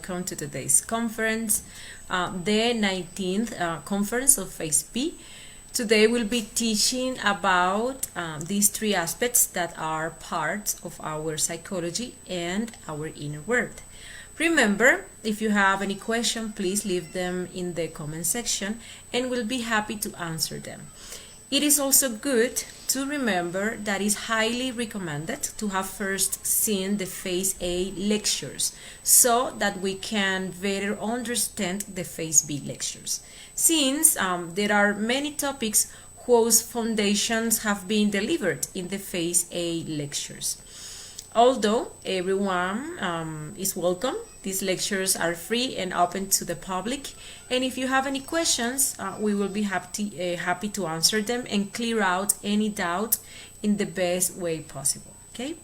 welcome to today's conference, the 19th conference of Phase B. Today we'll be teaching about these three aspects that are parts of our psychology and our inner world. Remember, if you have any question, please leave them in the comment section and we'll be happy to answer them. It is also good to remember that it's highly recommended to have first seen the Phase A lectures so that we can better understand the Phase B lectures. Since there are many topics whose foundations have been delivered in the Phase A lectures. Although everyone is welcome, these lectures are free and open to the public, and if you have any questions, we will be happy to answer them and clear out any doubt in the best way possible. Okay?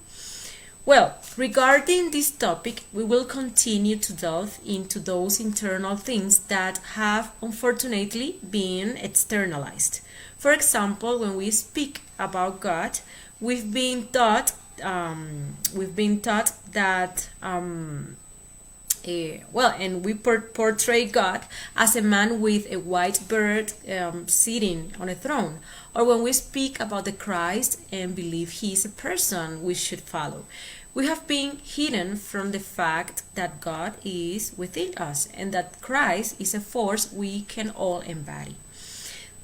Well, regarding this topic, we will continue to delve into those internal things that have unfortunately been externalized. For example, when we speak about God, we've been taught that and we portray God as a man with a white beard sitting on a throne. Or when we speak about the Christ and believe he is a person we should follow, we have been hidden from the fact that God is within us and that Christ is a force we can all embody.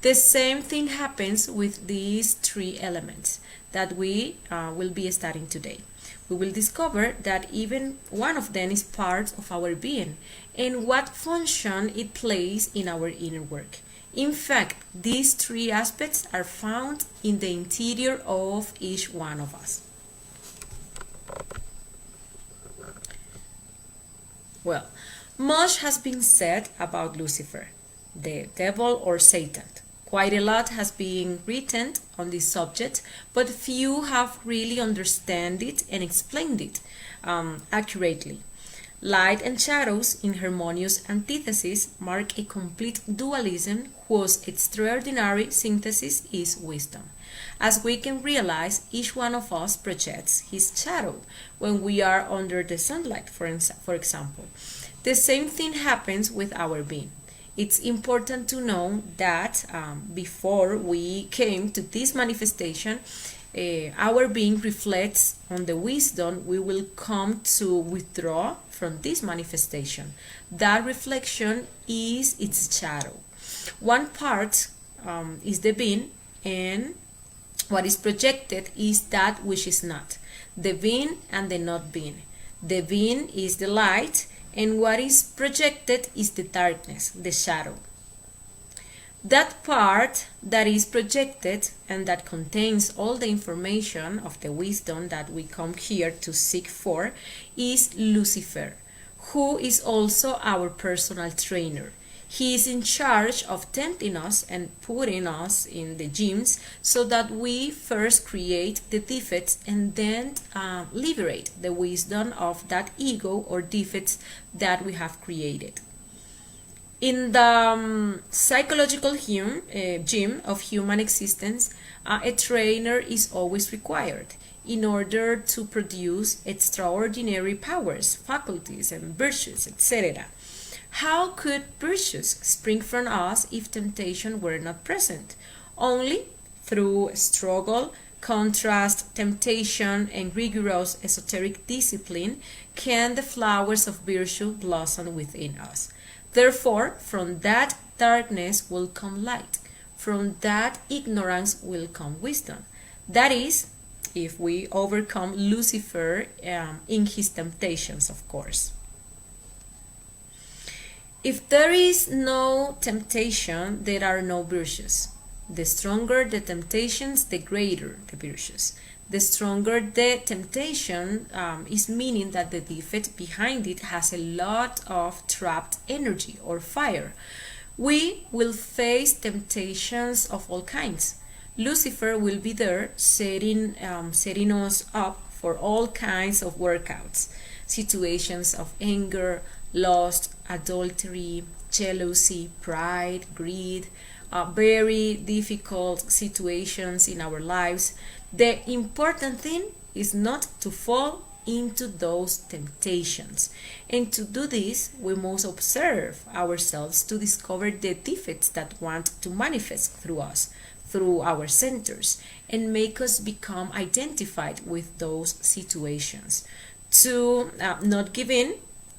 The same thing happens with these three elements that we will be studying today. We will discover that even one of them is part of our being and what function it plays in our inner work. In fact, these three aspects are found in the interior of each one of us. Well, much has been said about Lucifer, the devil or Satan. Quite a lot has been written on this subject, but few have really understood it and explained it accurately. Light and shadows in harmonious antithesis mark a complete dualism whose extraordinary synthesis is wisdom. As we can realize, each one of us projects his shadow when we are under the sunlight, for example. The same thing happens with our being. It's important to know that before we came to this manifestation, our being reflects on the wisdom we will come to withdraw from this manifestation. That reflection is its shadow. One part is the being, and what is projected is that which is not. The being and the not being. The being is the light, and what is projected is the darkness, the shadow. That part that is projected and that contains all the information of the wisdom that we come here to seek for is Lucifer, who is also our personal trainer. He is in charge of tempting us and putting us in the gyms so that we first create the defects and then liberate the wisdom of that ego or defects that we have created. In the psychological gym of human existence, a trainer is always required in order to produce extraordinary powers, faculties, and virtues, etc. How could virtues spring from us if temptation were not present? Only through struggle, contrast, temptation, and rigorous esoteric discipline can the flowers of virtue blossom within us. Therefore, from that darkness will come light. From that ignorance will come wisdom. That is, if we overcome Lucifer in his temptations, of course. If there is no temptation, there are no virtues. The stronger the temptations, the greater the virtues. The stronger the temptation is meaning that the defect behind it has a lot of trapped energy or fire. We will face temptations of all kinds. Lucifer will be there setting us up for all kinds of workouts, situations of anger, lust, adultery, jealousy, pride, greed, very difficult situations in our lives. The important thing is not to fall into those temptations. And to do this, we must observe ourselves to discover the defects that want to manifest through us, through our centers, and make us become identified with those situations. To not give in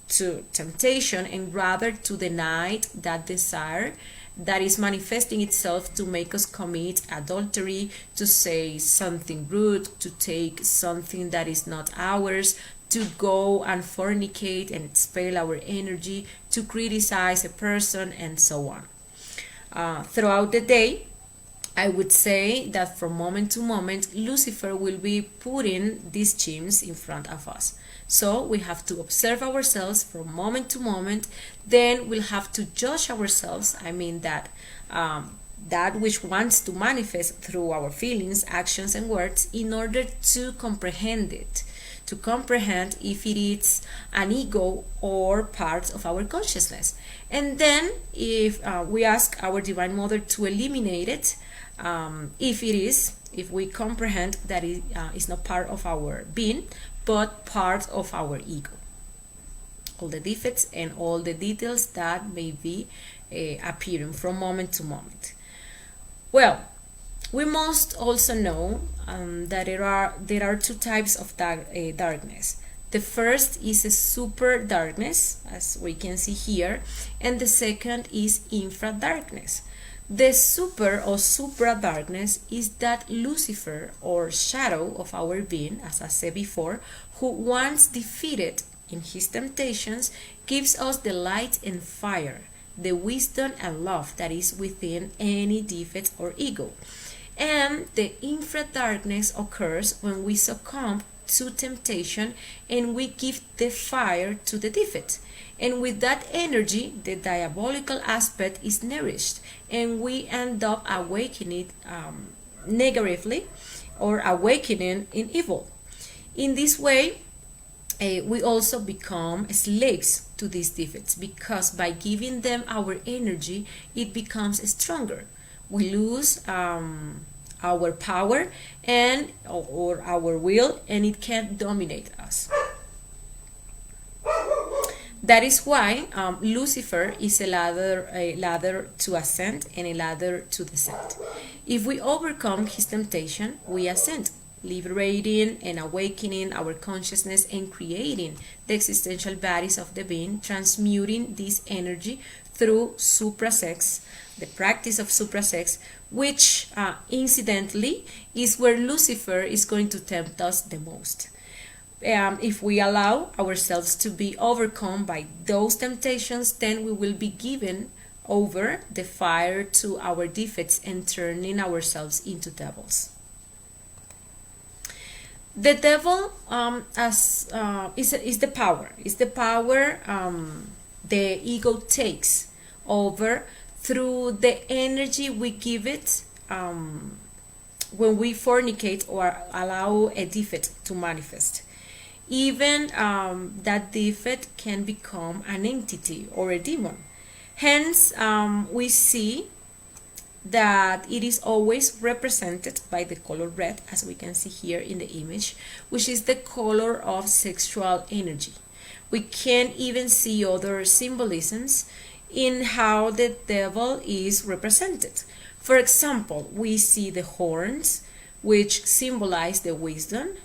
to temptation and rather to deny that desire that is manifesting itself to make us commit adultery, to say something rude, to take something that is not ours, to go and fornicate and expel our energy, to criticize a person, and so on. Throughout the day, I would say that from moment to moment, Lucifer will be putting these schemes in front of us. So we have to observe ourselves from moment to moment. Then we'll have to judge ourselves. I mean that that which wants to manifest through our feelings, actions, and words in order to comprehend it. To comprehend if it is an ego or part of our consciousness. And then if we ask our Divine Mother to eliminate it, if we comprehend that it is not part of our being, but part of our ego. All the defects and all the details that may be appearing from moment to moment. Well, we must also know that there are two types of darkness. The first is a super darkness, as we can see here, and the second is infra darkness. The super or supra darkness is that Lucifer or shadow of our being, as I said before, who once defeated in his temptations, gives us the light and fire, the wisdom and love that is within any defect or ego. And the infra darkness occurs when we succumb to temptation and we give the fire to the defect. And with that energy, the diabolical aspect is nourished, and we end up awakening negatively or awakening in evil. In this way, we also become slaves to these defects, because by giving them our energy, it becomes stronger. We lose our power and or our will, and it can dominate us. That is why Lucifer is a ladder to ascend and a ladder to descend. If we overcome his temptation, we ascend, liberating and awakening our consciousness and creating the existential bodies of the being, transmuting this energy through suprasex, the practice of suprasex, which incidentally is where Lucifer is going to tempt us the most. If we allow ourselves to be overcome by those temptations, then we will be given over the fire to our defects and turning ourselves into devils. The devil is the power. Is the power the ego takes over through the energy we give it when we fornicate or allow a defect to manifest. Even that defect can become an entity or a demon. Hence, we see that it is always represented by the color red, as we can see here in the image, which is the color of sexual energy. We can even see other symbolisms in how the devil is represented. For example, we see the horns, which symbolize the wisdom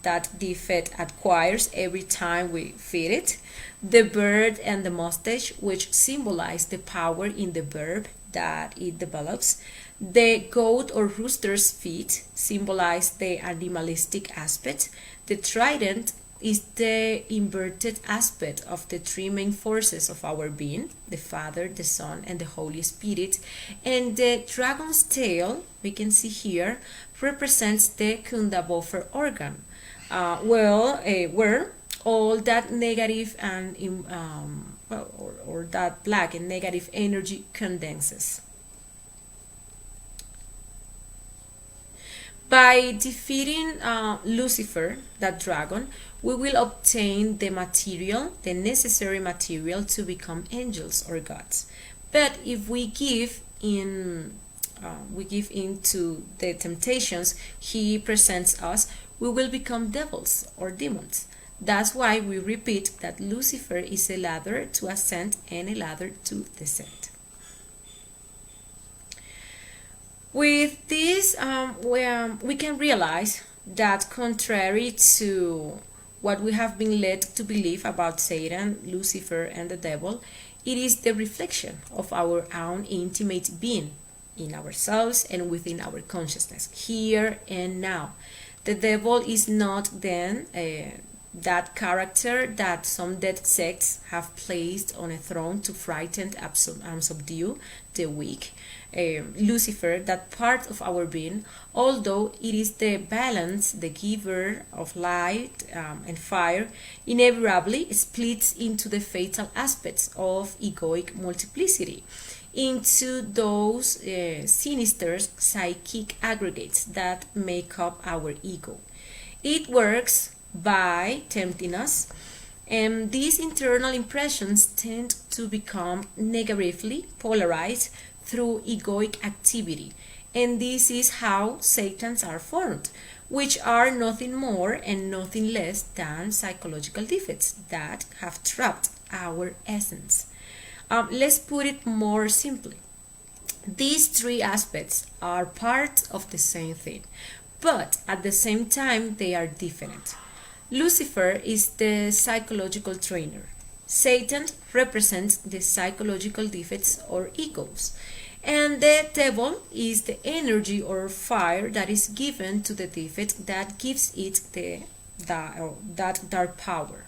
that defect acquires every time we feed it, the bird and the mustache, which symbolize the power in the verb that it develops, the goat or rooster's feet symbolize the animalistic aspect, the trident is the inverted aspect of the three main forces of our being, the Father, the Son, and the Holy Spirit, and the dragon's tail, we can see here, represents the Kundaboffer organ, where all that negative and or that black and negative energy condenses. By defeating Lucifer, that dragon, we will obtain the material, the necessary material to become angels or gods. But if we give into the temptations he presents us, we will become devils or demons. That's why we repeat that Lucifer is a ladder to ascend and a ladder to descend. With this, we can realize that contrary to what we have been led to believe about Satan, Lucifer, and the devil, it is the reflection of our own intimate being in ourselves and within our consciousness, here and now. The devil is not then that character that some dead sects have placed on a throne to frighten and subdue the weak. Lucifer, that part of our being, although it is the balance, the giver of light and fire, inevitably splits into the fatal aspects of egoic multiplicity, into those sinister psychic aggregates that make up our ego. It works by tempting us, and these internal impressions tend to become negatively polarized through egoic activity, and this is how Satans are formed, which are nothing more and nothing less than psychological defects that have trapped our essence. Let's put it more simply. These three aspects are part of the same thing, but at the same time they are different. Lucifer is the psychological trainer. Satan represents the psychological defects or egos. And the devil is the energy or fire that is given to the defect that gives it that dark power.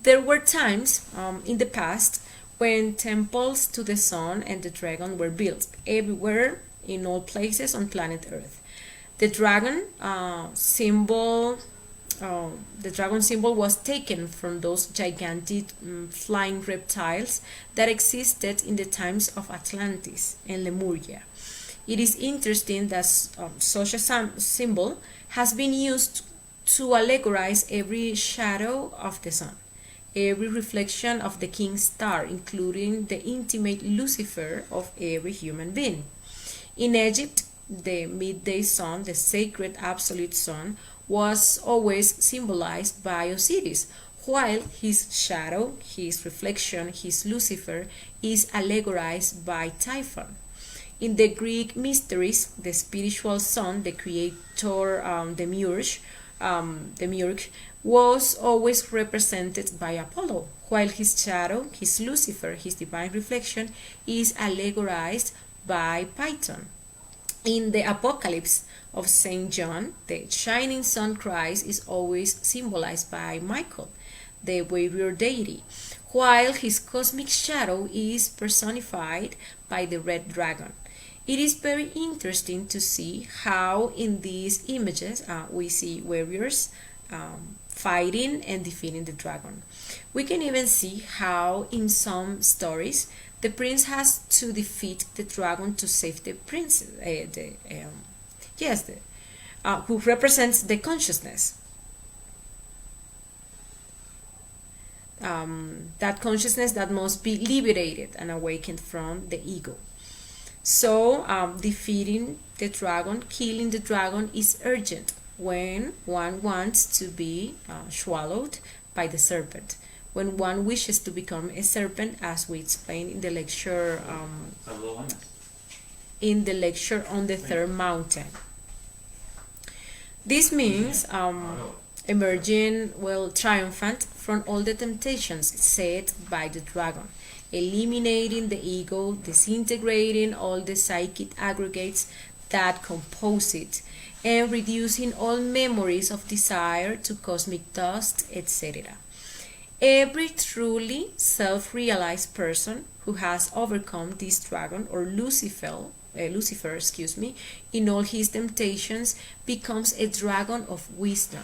There were times in the past when temples to the sun and the dragon were built everywhere, in all places on planet Earth. The dragon symbol was taken from those gigantic flying reptiles that existed in the times of Atlantis and Lemuria. It is interesting that such a symbol has been used to allegorize every shadow of the sun, every reflection of the king star, including the intimate Lucifer of every human being. In Egypt, the midday sun, the sacred absolute sun, was always symbolized by Osiris, while his shadow, his reflection, his Lucifer, is allegorized by Typhon. In the Greek mysteries, the spiritual sun, the creator, Demiurge, was always represented by Apollo, while his shadow, his Lucifer, his divine reflection, is allegorized by Python. In the Apocalypse of St. John, the shining sun Christ is always symbolized by Michael, the warrior deity, while his cosmic shadow is personified by the red dragon. It is very interesting to see how in these images we see warriors fighting and defeating the dragon. We can even see how in some stories the prince has to defeat the dragon to save the prince, who represents the consciousness. That consciousness that must be liberated and awakened from the ego. So defeating the dragon, killing the dragon is urgent when one wants to be swallowed by the serpent, when one wishes to become a serpent, as we explained in the lecture on the third mountain. This means emerging triumphant from all the temptations set by the dragon, eliminating the ego, disintegrating all the psychic aggregates that compose it, and reducing all memories of desire to cosmic dust, etc. Every truly self-realized person who has overcome this dragon or Lucifer, in all his temptations becomes a dragon of wisdom.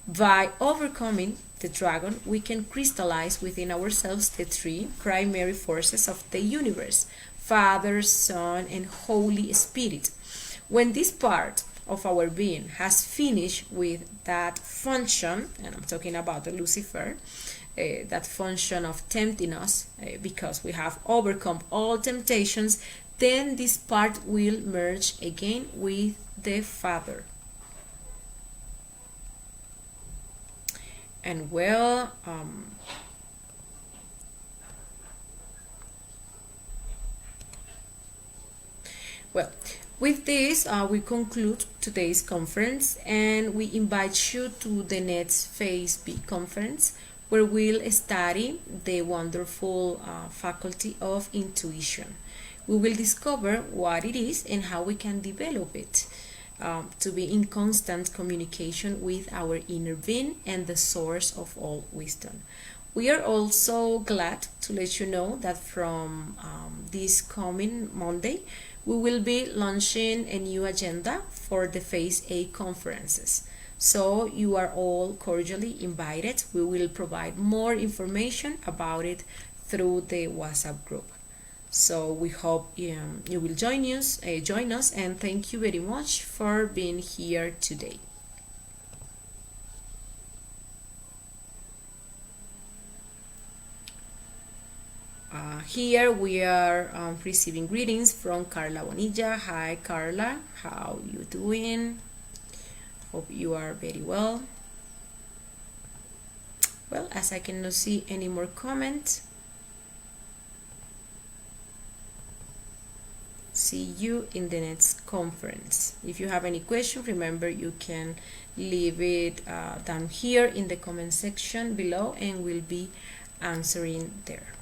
By overcoming the dragon, we can crystallize within ourselves the three primary forces of the universe: Father, Son, and Holy Spirit. When this part of our being has finished with that function, and I'm talking about the Lucifer, that function of tempting us, because we have overcome all temptations, then this part will merge again with the Father. And well, well, with this, we conclude today's conference, and we invite you to the next Phase B conference, where we'll study the wonderful faculty of intuition. We will discover what it is and how we can develop it to be in constant communication with our inner being and the source of all wisdom. We are also glad to let you know that from this coming Monday, we will be launching a new agenda for the Phase A conferences. So you are all cordially invited. We will provide more information about it through the WhatsApp group. So we hope you will join us, and thank you very much for being here today. Here we are receiving greetings from Carla Bonilla. Hi Carla, how you doing? Hope you are very well. Well, as I cannot see any more comments, see you in the next conference. If you have any question, remember you can leave it down here in the comment section below, and we'll be answering there.